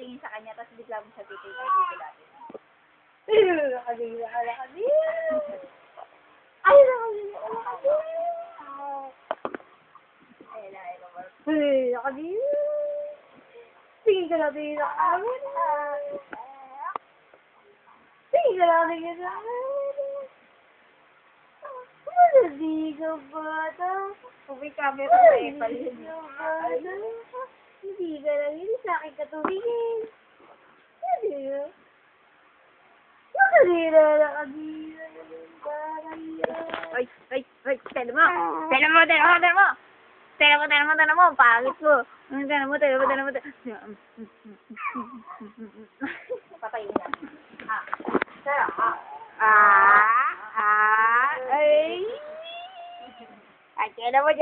titingin sa kanya, tapos bigla mo siya titingin. Nakakagila. Ay, nakagila. Hey, nakagila. Tingin ka na, tingin ka na. Tingin ka na, tingin ka na. Hindi ka bata. May camera sa epal yun. Hindi ka lang yun. Sa akin ka tumingin. Hindi ka. Nakagila, nakagila. Ay, tela mo. Tela mo. Pangit mo. Tela mo. Patayin na. Ay. Ay, tela mo.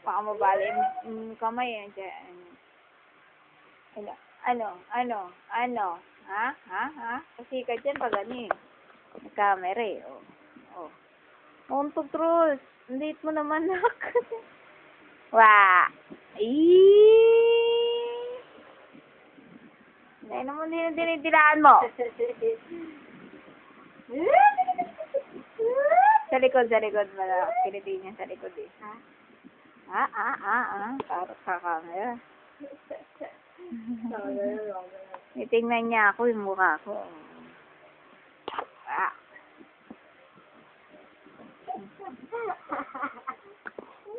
Baka mabali yung kamay yan. Ano? Ha? Kasi ka dyan pag ano eh. May camera eh. Oh. Untog trus. Late mo naman nak. Wah. Dahil naman din ang dinidilaan mo. Sa likod mo na. Pinitin niya sa likod eh. Parang sa camera. Titingnan niya ako yung mukha ko.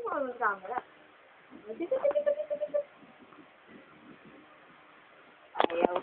Ano ang camera? Ayaw.